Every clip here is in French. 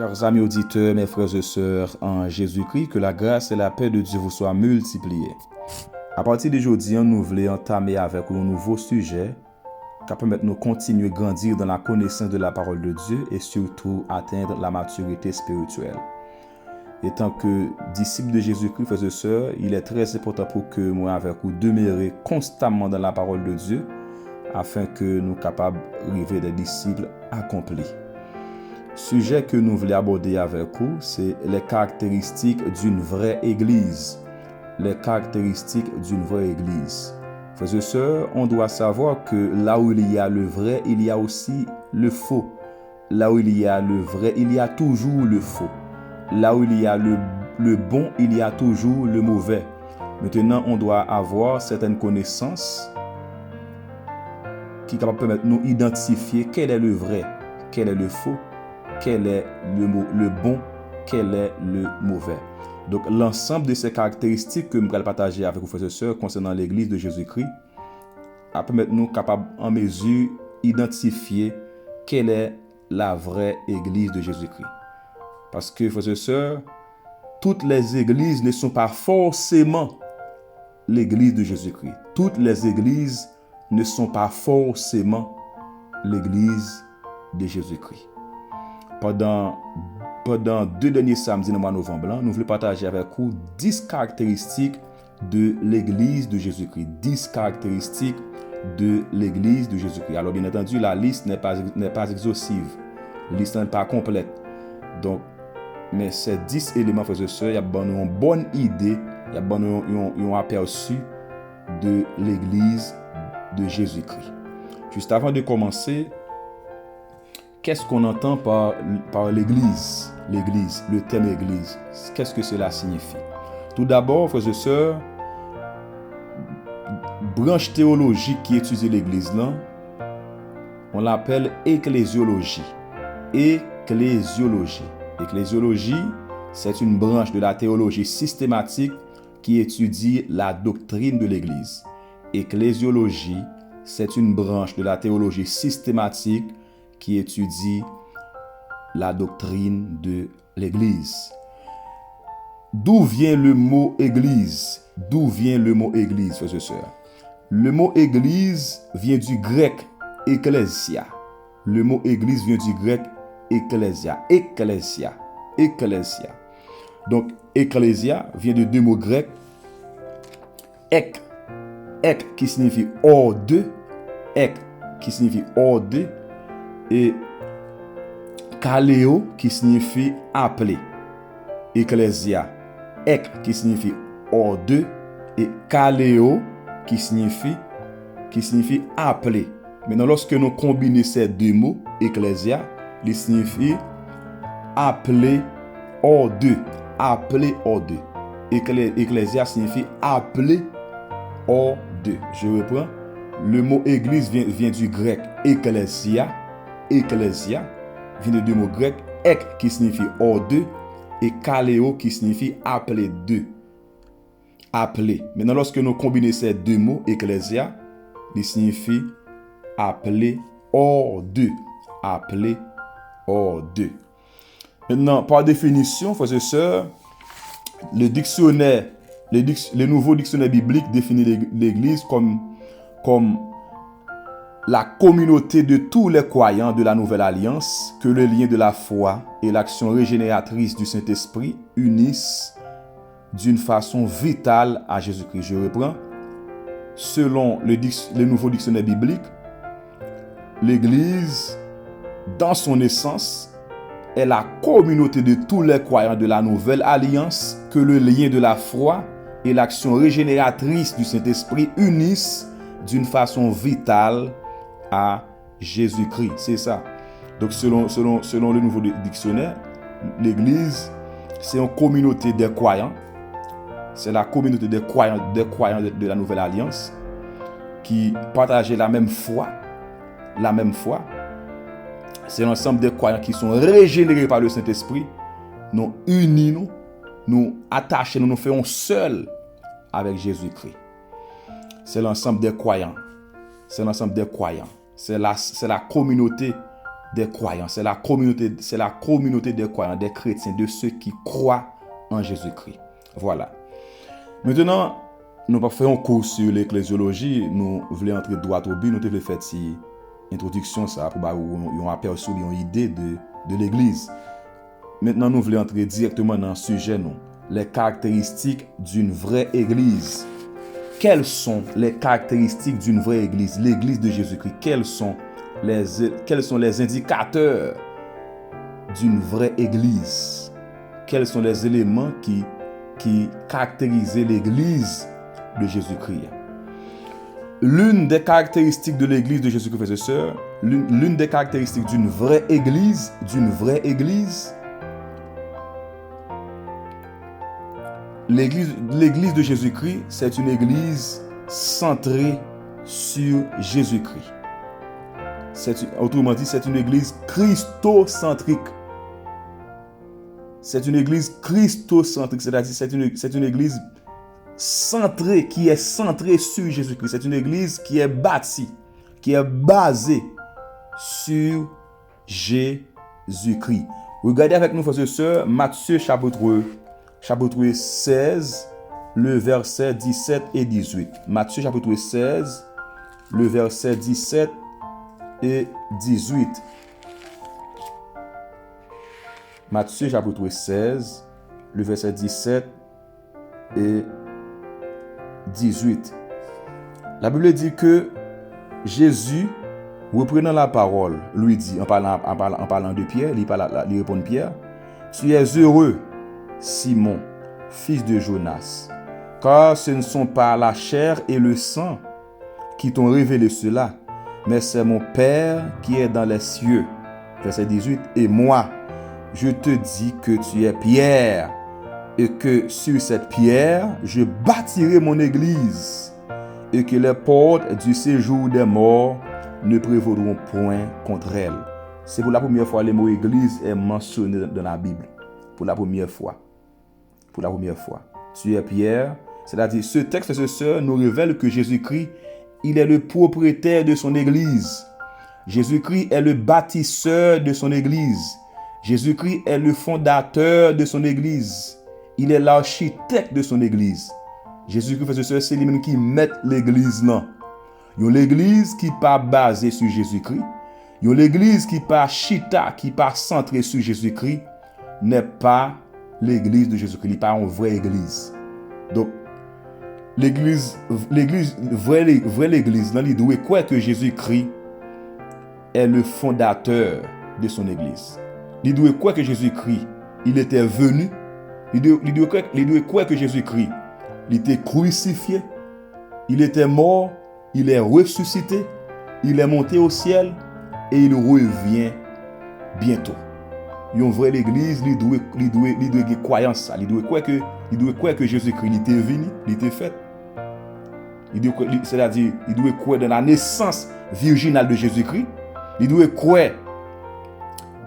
Chers amis auditeurs, mes frères et sœurs en Jésus-Christ, que la grâce et la paix de Dieu vous soient multipliées. À partir d'aujourd'hui, nous voulons entamer avec un nouveau sujet qui permet de nous continuer à grandir dans la connaissance de la parole de Dieu et surtout atteindre la maturité spirituelle. Étant que disciples de Jésus-Christ, frères et sœurs, il est très important pour que moi avec vous demeurer constamment dans la parole de Dieu afin que nous soyons capables d'arriver des disciples accomplis. Sujet que nous voulons aborder avec vous, c'est les caractéristiques d'une vraie église. Les caractéristiques d'une vraie église. Frères et sœurs, on doit savoir que là où il y a le vrai, il y a aussi le faux. Là où il y a le vrai, il y a toujours le faux. Là où il y a le bon, il y a toujours le mauvais. Maintenant, on doit avoir certaines connaissances qui permettent de nous identifier quel est le vrai, quel est le faux, quel est le bon, quel est le mauvais. Donc, l'ensemble de ces caractéristiques que nous allons partager avec vous, frères et sœurs, concernant l'Église de Jésus-Christ, à permettre nous capables en mesure d'identifier quelle est la vraie Église de Jésus-Christ. Parce que, frères et sœurs, toutes les églises ne sont pas forcément l'Église de Jésus-Christ. Toutes les églises ne sont pas forcément l'Église de Jésus-Christ. Pendant 2 derniers samedis dans le mois de novembre, nous voulons partager avec vous 10 caractéristiques de l'Église de Jésus-Christ. 10 caractéristiques de l'Église de Jésus-Christ. Alors, bien entendu, la liste n'est pas exhaustive. La liste n'est pas complète. Donc, mais ces 10 éléments, frères et sœurs, il y a une bonne idée, il y a un aperçu de l'Église de Jésus-Christ. Juste avant de commencer, qu'est-ce qu'on entend par l'Église? L'Église, le terme Église, qu'est-ce que cela signifie? Tout d'abord, frères et sœurs, branche théologique qui étudie l'Église, là, on l'appelle ecclésiologie. Ecclésiologie. Ecclésiologie, c'est une branche de la théologie systématique qui étudie la doctrine de l'Église. Ecclésiologie, c'est une branche de la théologie systématique qui étudie la doctrine de l'Église. D'où vient le mot Église? D'où vient le mot Église, frères et sœurs? Le mot Église vient du grec ecclésia. Le mot Église vient du grec ecclésia. Ecclésia. Ecclésia. Donc, ecclésia vient de 2 mots grecs. Ek. Ek qui signifie hors de. Ek qui signifie hors de. Et kaleo qui signifie appeler. Ecclésia. Ek qui signifie hors de. Et kaleo qui signifie appeler. Maintenant, lorsque nous combinons ces 2 mots, ecclésia, il signifie appeler hors de. Appeler hors de. Ecclésia signifie appeler hors de. Je reprends. Le mot église vient du grec ecclésia. Ecclésia vient de 2 mots grecs. Ek qui signifie hors de. Et kaleo qui signifie appeler de. Appeler. Maintenant, lorsque nous combinons ces 2 mots, ecclésia, il signifie appeler hors de. Appeler hors de. Maintenant, par définition, frères et sœurs, le nouveau dictionnaire biblique définit l'Église comme la communauté de tous les croyants de la Nouvelle Alliance que le lien de la foi et l'action régénératrice du Saint-Esprit unissent d'une façon vitale à Jésus-Christ. Je reprends. Selon le nouveau dictionnaire biblique, l'Église, dans son essence, est la communauté de tous les croyants de la Nouvelle Alliance que le lien de la foi et l'action régénératrice du Saint-Esprit unissent d'une façon vitale à Jésus-Christ. C'est ça. Donc, selon le nouveau dictionnaire, l'Église, c'est une communauté des croyants. C'est la communauté des croyants de la Nouvelle Alliance qui partagent la même foi. La même foi. C'est l'ensemble des croyants qui sont régénérés par le Saint-Esprit. Nous unis, nous attachons, nous faisons seul avec Jésus-Christ. C'est l'ensemble des croyants. C'est l'ensemble des croyants. C'est la communauté des croyants. C'est la communauté des croyants, des chrétiens, de ceux qui croient en Jésus-Christ. Voilà. Maintenant, nous pas fait un cours sur l'ecclésiologie, nous voulons entrer droit au but, nous devons faire une introduction ça pour avoir un aperçu, une idée de l'église. Maintenant, nous voulons entrer directement dans le sujet, les caractéristiques d'une vraie église. Quelles sont les caractéristiques d'une vraie église, l'église de Jésus-Christ? Quels sont les indicateurs d'une vraie église? Quels sont les éléments qui caractérisent l'église de Jésus-Christ? L'une des caractéristiques de l'église de Jésus-Christ, frères et sœurs, l'une des caractéristiques d'une vraie église, l'église de Jésus-Christ, c'est une église centrée sur Jésus-Christ. Autrement dit, c'est une église christocentrique. C'est une église christocentrique, c'est-à-dire c'est une église centrée, qui est centrée sur Jésus-Christ. C'est une église qui est bâtie, qui est basée sur Jésus-Christ. Regardez avec nous, frères et sœurs, Matthieu chapitre 16, le verset 17 et 18. Matthieu chapitre 16, le verset 17 et 18. Matthieu chapitre 16, le verset 17 et 18. La Bible dit que Jésus, reprenant la parole, lui dit, en parlant de Pierre, il répond à Pierre, « Tu es heureux, Simon, fils de Jonas, car ce ne sont pas la chair et le sang qui t'ont révélé cela, mais c'est mon Père qui est dans les cieux. » Verset 18. « Et moi, je te dis que tu es Pierre, et que sur cette pierre, je bâtirai mon église, et que les portes du séjour des morts ne prévaudront point contre elle. » C'est pour la première fois que le mot église est mentionné dans la Bible. Pour la première fois. Tu es Pierre. C'est-à-dire, ce texte, frères et sœurs, nous révèle que Jésus-Christ, il est le propriétaire de son église. Jésus-Christ est le bâtisseur de son église. Jésus-Christ est le fondateur de son église. Il est l'architecte de son église. Jésus-Christ, frères et sœurs, c'est lui-même qui met l'église là. Il y a l'église qui n'est pas basée sur Jésus-Christ. Il y a l'église qui n'est pas chita, qui n'est pas centrée sur Jésus-Christ, n'est pas l'église de Jésus-Christ. Il n'est pas une vraie église. Donc, vraie l'église, il doit croire que Jésus-Christ est le fondateur de son église. Il doit croire que Jésus-Christ, il était venu. Il doit croire que Jésus-Christ, il était crucifié. Il était mort. Il est ressuscité. Il est monté au ciel. Et il revient bientôt. Une vraie église, il doit croire ça. Il doit croire que Jésus-Christ, il était venu, il était fait. C'est-à-dire, il doit croire dans la naissance virginale de Jésus-Christ. Il doit croire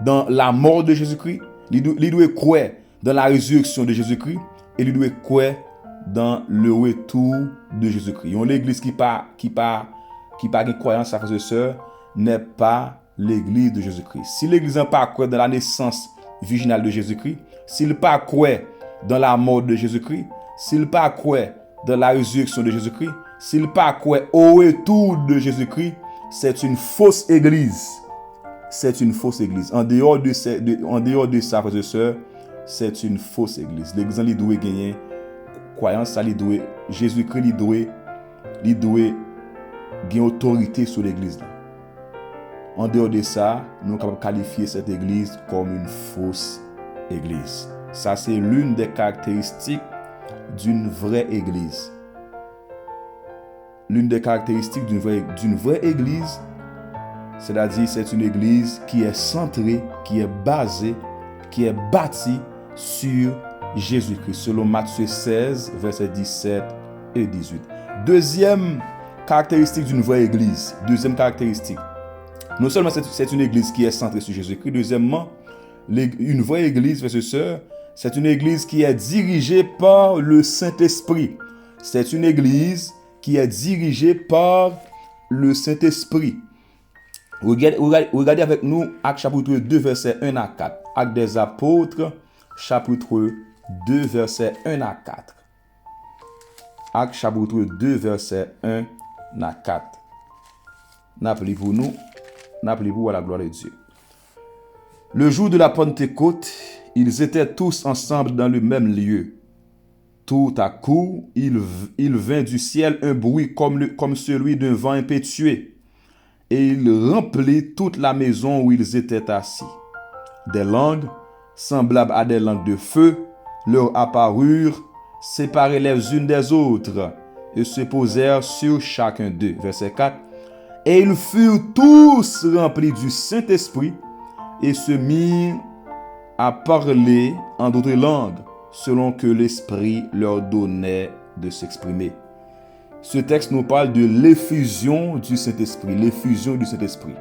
dans la mort de Jésus-Christ. Il doit croire dans la résurrection de Jésus-Christ. Et il doit croire dans le retour de Jésus-Christ. Une église qui pas une croyance, frères et sœurs, n'est pas l'église de Jésus-Christ. Si l'église n'a pas croire dans la naissance virginale de Jésus-Christ, s'il n'a pas croire dans la mort de Jésus-Christ, s'il n'a pas croire dans la résurrection de Jésus-Christ, s'il n'a pas croire au retour de Jésus-Christ, c'est une fausse église. C'est une fausse église. En dehors de ça, frères et sœurs, c'est une fausse église. L'église, il doit gagner croyance, Jésus-Christ, il doit gagner autorité sur l'église. En dehors de ça, nous sommes capables de qualifier cette église comme une fausse église. Ça, c'est l'une des caractéristiques d'une vraie église. L'une des caractéristiques d'une vraie église, c'est-à-dire c'est une église qui est centrée, qui est basée, qui est bâtie sur Jésus-Christ, selon Matthieu 16, versets 17 et 18. Deuxième caractéristique d'une vraie église. Deuxième caractéristique. Non seulement c'est une église qui est centrée sur Jésus-Christ, deuxièmement, une vraie église, frères et sœurs, c'est une église qui est dirigée par le Saint-Esprit. C'est une église qui est dirigée par le Saint-Esprit. Regardez avec nous Actes chapitre 2, verset 1 à 4. Actes des apôtres, chapitre 2, verset 1 à 4. Actes chapitre 2, verset 1 à 4. N'appelez-vous à la gloire de Dieu. Le jour de la Pentecôte, ils étaient tous ensemble dans le même lieu. Tout à coup, il vint du ciel un bruit comme celui d'un vent impétueux, et il remplit toute la maison où ils étaient assis. Des langues, semblables à des langues de feu, leur apparurent, séparées les unes des autres, et se posèrent sur chacun d'eux. Verset 4. Et ils furent tous remplis du Saint-Esprit, et se mirent à parler en d'autres langues, selon que l'Esprit leur donnait de s'exprimer. Ce texte nous parle de l'effusion du Saint-Esprit, l'effusion du Saint-Esprit,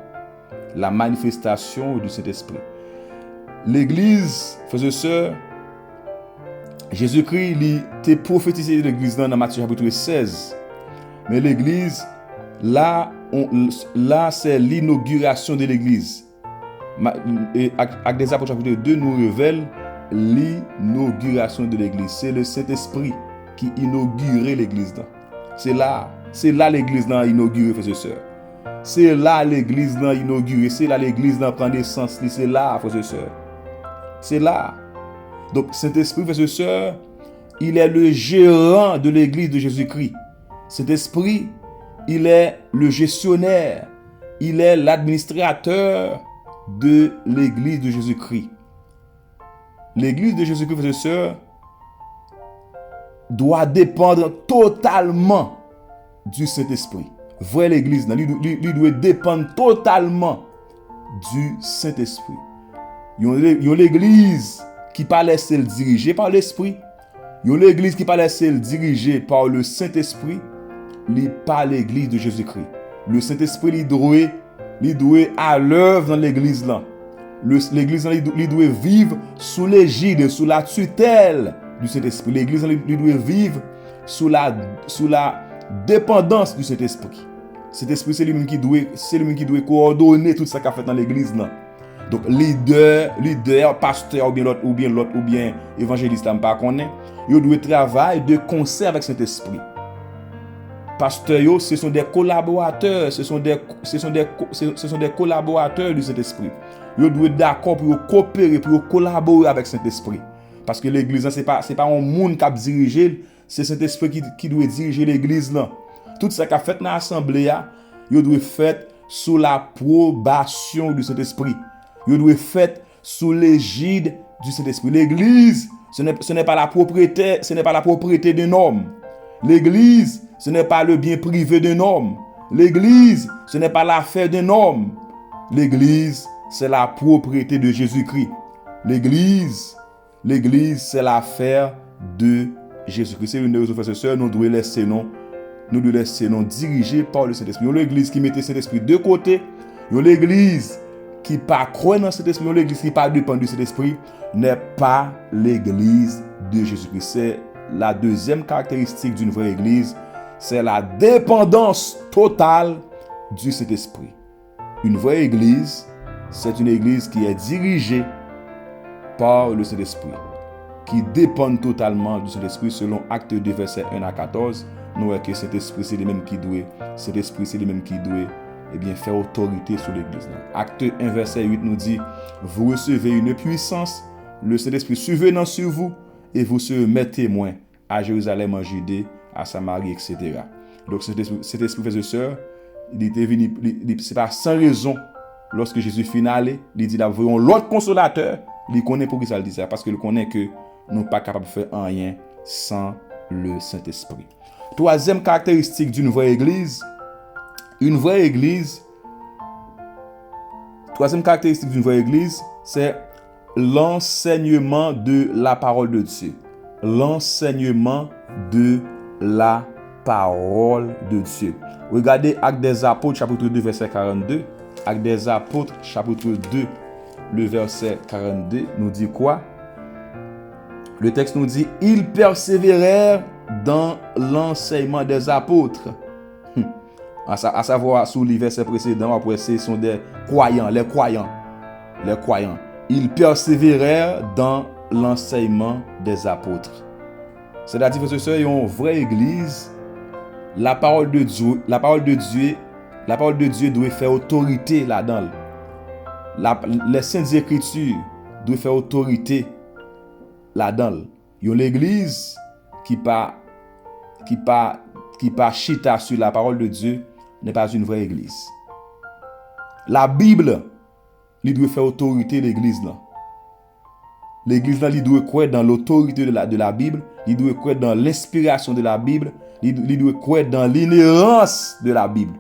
la manifestation du Saint-Esprit. L'Église, frères et sœurs, Jésus-Christ il était prophétisé de l'Église dans Matthieu chapitre 16. Mais l'Église, là c'est l'inauguration de l'Église. Actes des apôtres chapitre 2 nous révèle l'inauguration de l'Église. C'est le Saint-Esprit qui inaugurait l'Église. C'est là l'Église inaugurée, frères et sœurs. C'est là l'Église inaugurée. C'est là l'Église prend naissance. C'est là, frères et sœurs. C'est là. Donc, Saint-Esprit, frères et sœurs, il est le gérant de l'Église de Jésus-Christ. Saint-Esprit, il est le gestionnaire. Il est l'administrateur de l'Église de Jésus-Christ. L'Église de Jésus-Christ, frères et sœurs, doit dépendre totalement du Saint-Esprit. Vrai l'Église, il doit dépendre totalement du Saint-Esprit. Il y a l'Église qui pas laissé le diriger par l'Esprit. Il y a l'Église qui pas laissé le diriger par le Saint-Esprit. Il pas l'Église de Jésus-Christ. Le Saint-Esprit, il doit à l'œuvre dans l'Église là. L'Église il doit vivre sous l'égide, sous la tutelle du Saint-Esprit. L'Église il doit vivre sous la dépendance du Saint-Esprit. Cet-Esprit, c'est lui-même qui doit coordonner tout ça qu'a fait dans l'Église là. Donc leader, pasteur ou bien évangéliste, pas connaît, il doit travailler de concert avec Saint-Esprit. Pasteurs, ce sont des collaborateurs, ce sont des collaborateurs du Saint-Esprit. Ils doivent être d'accord pour coopérer, pour collaborer avec Saint-Esprit. Parce que l'Église, c'est pas un monde qui a dirigé, c'est Saint-Esprit qui doit diriger l'Église là. Tout ça qu'a fait dans l'assemblée, il doit être fait sous l'approbation du Saint-Esprit. Il doit être fait sous l'égide du Saint-Esprit. L'Église, ce n'est pas la propriété d'un homme. L'Église, ce n'est pas le bien privé d'un homme. L'Église, ce n'est pas l'affaire d'un homme. L'Église, c'est la propriété de Jésus-Christ. L'Église, c'est l'affaire de Jésus-Christ. C'est une des raisons, frères et sœurs, nous devons laisser nous diriger par le Saint-Esprit. Il y a l'Église qui mettait Saint-Esprit de côté. Il y a l'Église qui pas croire dans cet esprit, l'Église qui pas dépend de cet esprit, n'est pas l'Église de Jésus-Christ. C'est la deuxième caractéristique d'une vraie Église, c'est la dépendance totale du Saint-Esprit. Une vraie Église, c'est une Église qui est dirigée par le Saint-Esprit, qui dépend totalement du Saint-Esprit. Selon Actes 2, verset 1 à 14, nous voyons que cet esprit, c'est lui-même qui doit, faire autorité sur l'Église. Acte 1, verset 8 nous dit, vous recevez une puissance, le Saint-Esprit survenant sur vous, et vous serez mes témoins à Jérusalem, en Judée, à Samarie, etc. Donc cet esprit, frères et sœurs, il était venu, c'est pas sans raison, lorsque Jésus finale, il dit, là, voyons l'autre consolateur, il connaît pour qui ça le dit ça, parce qu'il connaît que nous ne sommes pas capables de faire rien sans le Saint-Esprit. Troisième caractéristique d'une vraie Église, c'est l'enseignement de la parole de Dieu. L'enseignement de la parole de Dieu. Regardez Actes des Apôtres, chapitre 2, verset 42. Actes des Apôtres, chapitre 2, le verset 42, nous dit quoi? Le texte nous dit, ils persévérèrent dans l'enseignement des apôtres, À savoir, sous les versets précédents, après, ce sont des croyants, les croyants. Ils persévérèrent dans l'enseignement des apôtres. C'est-à-dire que ce est une vraie église. La parole de Dieu doit faire autorité là-dedans. Les saintes écritures doivent faire autorité là-dedans. Il y a l'église qui pas chita sur la parole de Dieu n'est pas une vraie église. La Bible, il doit faire autorité l'église là. L'église là, il doit croire dans l'autorité de la Bible, il doit croire dans l'inspiration de la Bible, il doit croire dans l'inhérence de la Bible.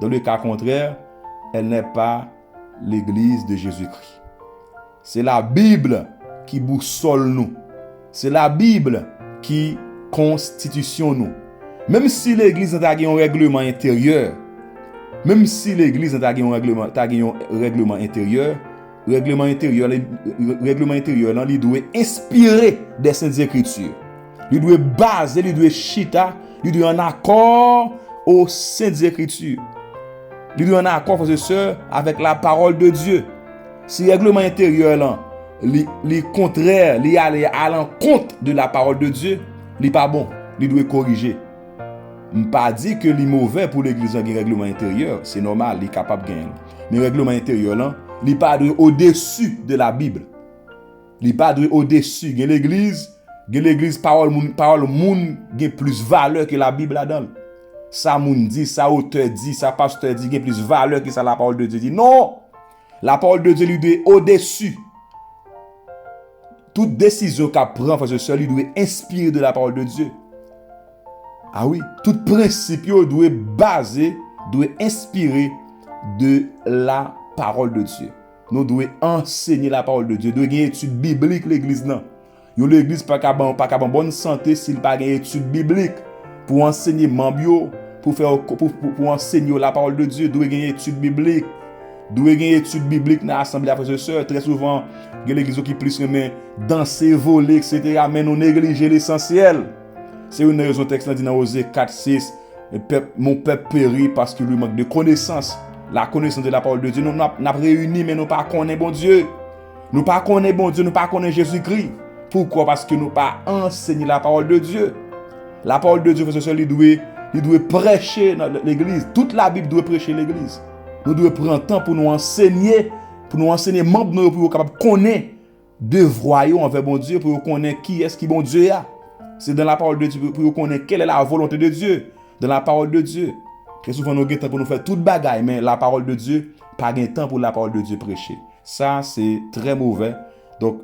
Dans le cas contraire, elle n'est pas l'église de Jésus-Christ. C'est la Bible qui boussole nous. C'est la Bible qui constitution nous. Même si l'église a un règlement intérieur, le règlement intérieur, il doit inspirer des saintes écritures. Il doit baser, il doit chita, il doit en accord aux saintes écritures. Il doit en accord, frères et sœurs, avec la parole de Dieu. Si le règlement intérieur là, les contraire, les aller à l'encontre de la parole de Dieu, il n'est pas bon, il doit corriger. Je ne pas dire que c'est mauvais pour l'église qui a un règlement intérieur, c'est normal, il est capable de gagner. Mais le règlement intérieur là, il n'est pas au-dessus de la Bible. Il n'est pas au-dessus. L'église, parole moun a plus valeur que la Bible là-dedans. Ça moun dit, ça auteur dit, ça pasteur dit, a plus valeur que ça la parole de Dieu dit. Non! La parole de Dieu lui doit au-dessus. Toute décision qu'elle prend, frère et sœur, lui doit inspirer de la parole de Dieu. Ah oui, tout principe doit baser, doit inspirer de la parole de Dieu. Nous devons enseigner la parole de Dieu. Nous devons avoir une étude biblique l'église là. L'église pas qu'à bonne santé s'il pas une étude biblique pour enseigner membres, pour enseigner la parole de Dieu. Nous devons avoir une étude biblique. Nous devons avoir une étude biblique dans l'assemblée frères et sœurs. Très souvent, l'église qui plus remet danser, voler, etc. Mais nous négligeons l'essentiel. C'est une raison texte dit dans Osée 4:6. Mon peuple périt parce qu'il lui manque de connaissance. La connaissance de la parole de Dieu. Nous n'avons réuni, mais nous ne connaissons pas bon Dieu. Nous ne connaissons pas bon Dieu, nous ne connaissons pas Jésus-Christ. Pourquoi? Parce que nous n'avons pas enseigné la parole de Dieu. La parole de Dieu, il doit prêcher dans l'église. Toute la Bible doit prêcher l'église. Nous devons prendre temps pour nous enseigner membres pour nous capables de connaître de voyons envers bon Dieu, pour connaître qui est-ce qui bon Dieu a. C'est dans la parole de Dieu pour connaître quelle est la volonté de Dieu. Dans la parole de Dieu. Très souvent, nous avons temps pour nous faire toute bagaille, mais la parole de Dieu, pas de temps pour la parole de Dieu prêcher. Ça, c'est très mauvais. Donc,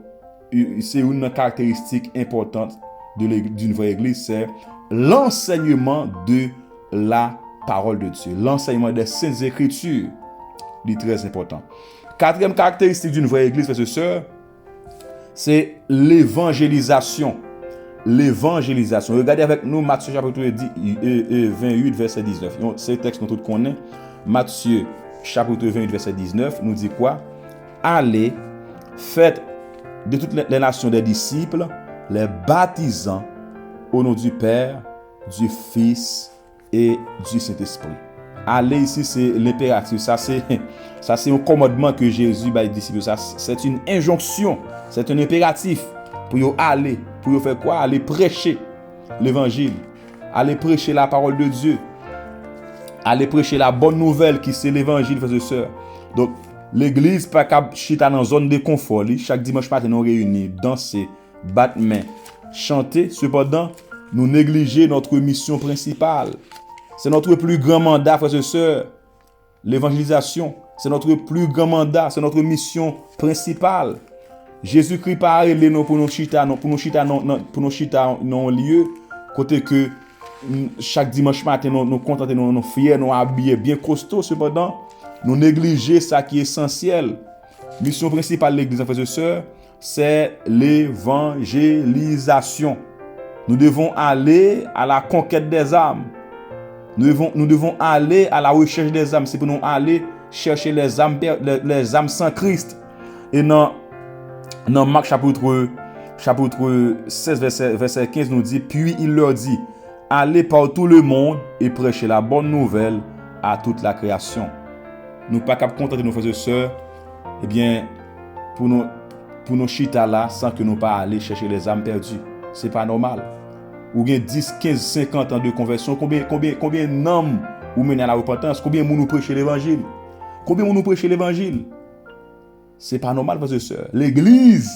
c'est une caractéristique importante d'une vraie église, c'est l'enseignement de la parole de Dieu. L'enseignement des saintes écritures. C'est très important. Quatrième caractéristique d'une vraie église, frères et sœurs, c'est l'évangélisation. L'évangélisation. Regardez avec nous Matthieu chapitre 28 verset 19. C'est le texte que nous tous connaissons. Matthieu chapitre 28 verset 19 nous dit quoi? Allez, faites de toutes les nations des disciples, les baptisant au nom du Père, du Fils et du Saint-Esprit. Allez ici, c'est l'impératif. Ça c'est un commandement que Jésus a dit. C'est une injonction. C'est un impératif pour aller. Pour faire quoi? Aller prêcher l'évangile. Aller prêcher la parole de Dieu. Aller prêcher la bonne nouvelle qui c'est l'évangile, frères et sœurs. Donc, l'église pas qu'à chita dans zone de confort. Chaque dimanche matin, nous réunis, danser, battre main, chanter. Cependant, nous négligeons notre mission principale. C'est notre plus grand mandat, frères et sœurs. L'évangélisation, c'est notre plus grand mandat, c'est notre mission principale. Jésus-Christ parle nous pour nous chita dans lieu côté que chaque dimanche matin nous contenter nous fiers nous habiller bien costaud. Cependant nous négliger ça qui est essentiel. Mission principale de l'église, frères et sœurs, c'est l'évangélisation. Nous devons aller à la conquête des âmes. Nous devons aller à la recherche des âmes. C'est pour nous aller chercher les âmes sans Christ. Et dans Marc chapitre 16 verset 15 nous dit, puis il leur dit, allez par tout le monde et prêchez la bonne nouvelle à toute la création. Nous pas capable de contenter nos frères et sœurs, eh bien, pour nos chita là, sans que nous pas aller chercher les âmes perdues. C'est pas normal. Ou bien 10, 15, 50 ans de conversion, combien d'hommes ou mener à la repentance, combien de nous prêcher l'évangile? Combien de nous prêcher l'évangile? C'est pas normal, frères et sœurs. L'église,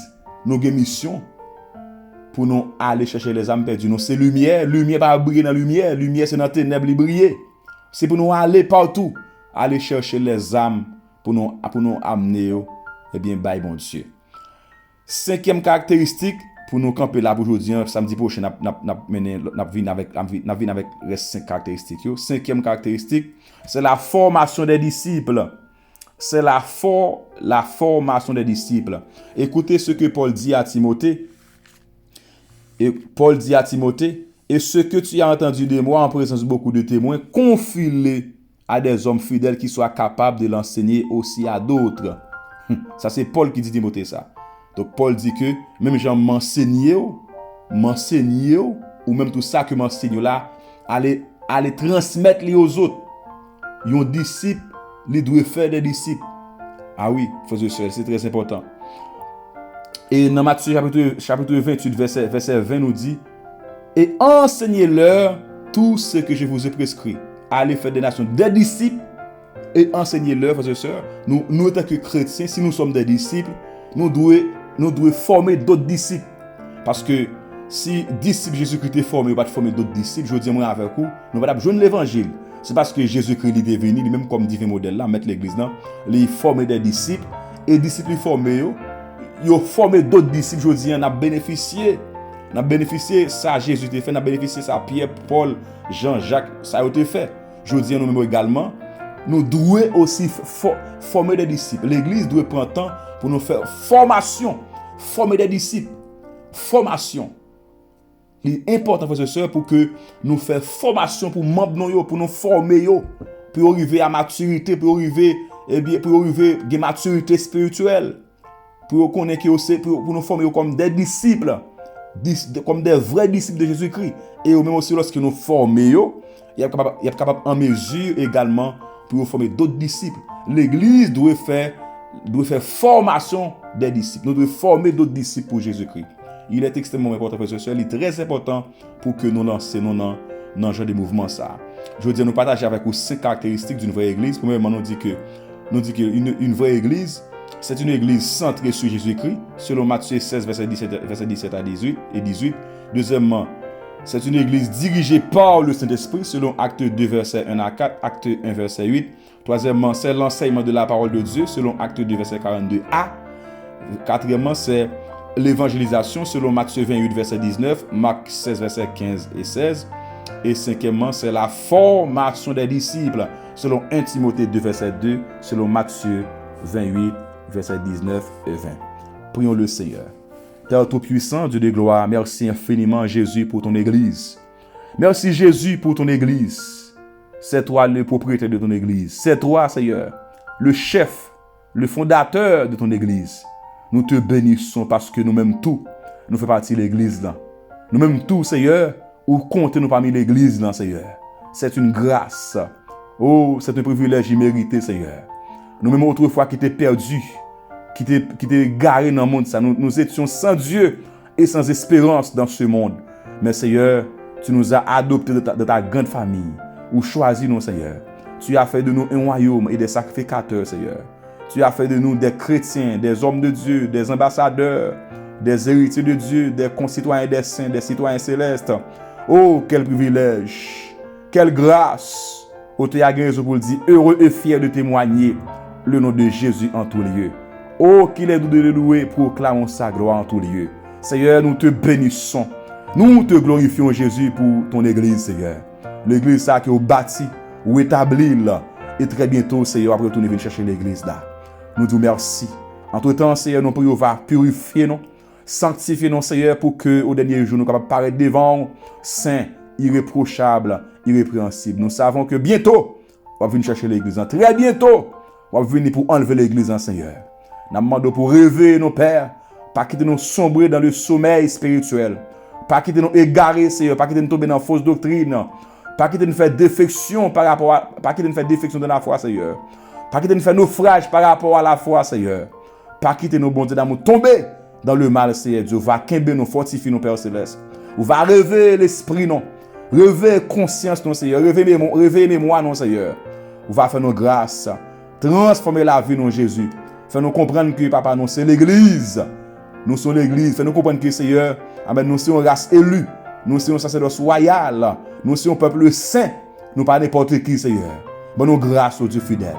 nous avons une mission pour nous aller chercher les âmes perdues. Nous, c'est lumière. Lumière pas briller dans la lumière. Lumière, c'est dans les ténèbres, briller. C'est pour nous aller partout, aller chercher les âmes pour nous amener, eh bien, bye bon Dieu. Cinquième caractéristique, pour nous camper là aujourd'hui, samedi prochain, nous venons avec les 5 caractéristiques. Cinquième caractéristique, c'est la formation des disciples. C'est la formation des disciples. Écoutez ce que Paul dit à Timothée. Et Paul dit à Timothée, et ce que tu as entendu de moi en présence de beaucoup de témoins, confie-le à des hommes fidèles qui soient capables de l'enseigner aussi à d'autres. Ça, c'est Paul qui dit Timothée ça. Donc, Paul dit que même gens m'enseigner, ou même tout ça que m'enseigne là, aller transmettre les aux autres. Un disciple, il doit faire des disciples. Ah oui, frères et sœurs, c'est très important. Et dans Matthieu chapitre 28, verset 20 nous dit, et enseignez-leur tout ce que je vous ai prescrit. Allez faire des nations des disciples et enseignez-leur, frères et sœurs. Nous, en tant que chrétiens, si nous sommes des disciples, nous devons former d'autres disciples. Parce que si disciples Jésus-Christ est formé, ou pas former d'autres disciples, je dis moi avec vous, nous allons joindre l'évangile. C'est parce que Jésus-Christ est venu, même comme divin modèle là, mettre l'église là, il forme des disciples, et disciples formés, ils ont formé d'autres disciples, je dis, on a bénéficié. On a bénéficié, ça Jésus t'a fait, on a bénéficié ça Pierre, Paul, Jean, Jacques, ça a été fait. Je dis, nous-mêmes également, nous devons aussi former des disciples. L'église doit prendre temps pour nous faire formation, former des disciples, formation. Il est important, frères et sœurs, pour que nous fassions formation pour membres, pour nous former, pour arriver à maturité, pour arriver à une maturité spirituelle, pour nous former comme des disciples, comme des vrais disciples de Jésus-Christ. Et même aussi, lorsque nous formons, il est capable en mesure également pour former d'autres disciples. L'église doit faire formation des disciples. Nous devons former d'autres disciples pour Jésus-Christ. Il est extrêmement important, frères et sœurs. Il est très important pour que nous lancions dans genre de mouvement ça. Je veux dire, nous partager avec vous 5 caractéristiques d'une vraie église. Premièrement, nous dit que une vraie église, c'est une église centrée sur Jésus-Christ, selon Matthieu 16, verset 17 à 18. Deuxièmement, c'est une église dirigée par le Saint-Esprit, selon Acte 2, verset 1 à 4, Acte 1, verset 8. Troisièmement, c'est l'enseignement de la parole de Dieu, selon Acte 2, verset 42a. Quatrièmement, c'est l'évangélisation, selon Matthieu 28, verset 19, Marc 16, verset 15 et 16. Et cinquièmement, c'est la formation des disciples, selon 1 Timothée 2, verset 2, selon Matthieu 28, verset 19 et 20. Prions le Seigneur. Père Tout-Puissant, Dieu de gloire, merci infiniment Jésus pour ton église. Merci Jésus pour ton église. C'est toi le propriétaire de ton église. C'est toi, Seigneur, le chef, le fondateur de ton église. Nous te bénissons parce que nous-mêmes tout, nous faisons partie de l'église là. Nous-mêmes tout, Seigneur, ou comptez-nous parmi l'église là, Seigneur. C'est une grâce. Oh, c'est un privilège immérité, Seigneur. Nous-mêmes autrefois qui étaient perdus, qui étaient garés dans le monde, ça. Nous étions sans Dieu et sans espérance dans ce monde. Mais Seigneur, tu nous as adoptés de ta grande famille, ou choisi nous, Seigneur. Tu as fait de nous un royaume et des sacrificateurs, Seigneur. Tu as fait de nous des chrétiens, des hommes de Dieu, des ambassadeurs, des héritiers de Dieu, des concitoyens des saints, des citoyens célestes. Oh, quel privilège, quelle grâce. Oh, tu as raison pour le dire, heureux et fier de témoigner le nom de Jésus en tous lieux. Oh, qu'il est doux de le louer, proclamons sa gloire en tous lieux. Seigneur, nous te bénissons. Nous te glorifions, Jésus, pour ton église, Seigneur. L'église ça qui est bâtie ou établie là. Et très bientôt, Seigneur, après retourner venir chercher l'église là. Nous disons merci. Entre-temps, Seigneur, nous prions, va purifier nous, sanctifier nous, Seigneur, pour que au dernier jour, nous capables paraître devant saint, irréprochable, irrépréhensible. Nous savons que bientôt, on va venir chercher l'église. Très bientôt, on va venir pour enlever l'église, Seigneur. Nous demandons pour rêver nos pères, pas quitter nous sombrer dans le sommeil spirituel, pas quitter nous égarer, Seigneur, pas quitter nous tomber dans la fausse doctrine, Pas quitter nous faire défection par rapport à, pas quitter nous faire défection de la foi, Seigneur. Pas quitter nous faire naufrage par rapport à la foi, Seigneur. Pas quitter nos bon Dieu d'amour tomber dans le mal, Seigneur Dieu. Va quimber nous, fortifier nos Père Céleste. Ou va relever l'esprit, non. Relever conscience, non, Seigneur. Relever mémoire, non, Seigneur. Ou va faire nos grâces. Transformer la vie, non, Jésus. Fais nous comprendre que, papa, nous, c'est l'église. Nous sommes l'église. Fais nous comprendre que, Seigneur, amen, nous sommes une race élue. Nous sommes un sacerdoce royal. Nous sommes un peuple saint. Nous pas n'importe qui, Seigneur. Bonne grâce au Dieu fidèle.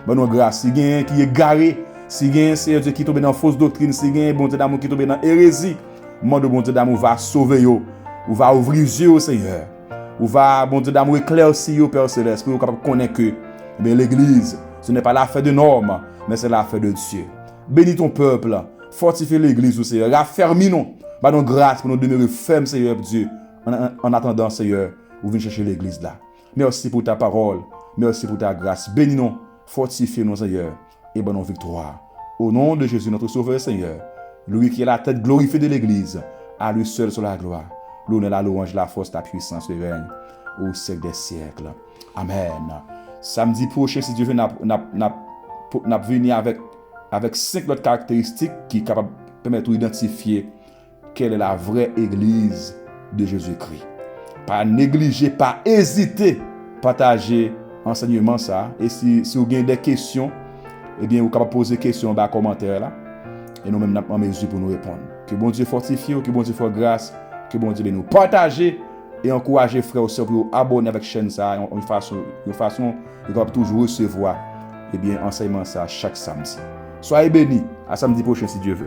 Bonne grâce. Si quelqu'un qui est garé, si quelqu'un, Seigneur Dieu, qui tombe dans fausse doctrine, si quelqu'un, bon Dieu d'amour, qui tombe dans hérésie, mon bon Dieu d'amour va sauver yo. Ou va ouvrir les yeux, Seigneur. Ou va, bon Dieu d'amour, éclaircir yo, Père Céleste, pour qu'on connaisse que l'église, ce n'est pas l'affaire de normes, mais c'est l'affaire de Dieu. Bénis ton peuple. Fortifie l'église, Seigneur. Raffermis-nous. Donne grâce pour nous demeurer fermes, Seigneur Dieu. En attendant, Seigneur, vous venez chercher l'église là. Merci pour ta parole. Merci pour ta grâce. Bénis-nous. Fortifie-nous, Seigneur. Et bonne victoire. Au nom de Jésus, notre Sauveur, Seigneur. Lui qui est la tête glorifiée de l'église. À lui seul sur la gloire. L'honneur, la louange, la force, la puissance, le règne. Au siècle des siècles. Amen. Samedi prochain, si Dieu veut, n'a venir avec 5 autres caractéristiques qui permettent d'identifier quelle est la vraie église de Jésus-Christ. Pas négliger, pas hésiter, partager enseignement ça. Et si vous avez des questions, eh bien, vous pouvez poser des questions dans les commentaires là. Et nous-mêmes, nous sommes en mesure pour nous répondre. Que bon Dieu fortifie, que bon Dieu fasse grâce, que bon Dieu nous partager et encourager frères et sœurs pour abonner avec la chaîne ça, de façon de toujours recevoir, eh bien, enseignement ça chaque samedi. Soyez bénis. À samedi prochain si Dieu veut.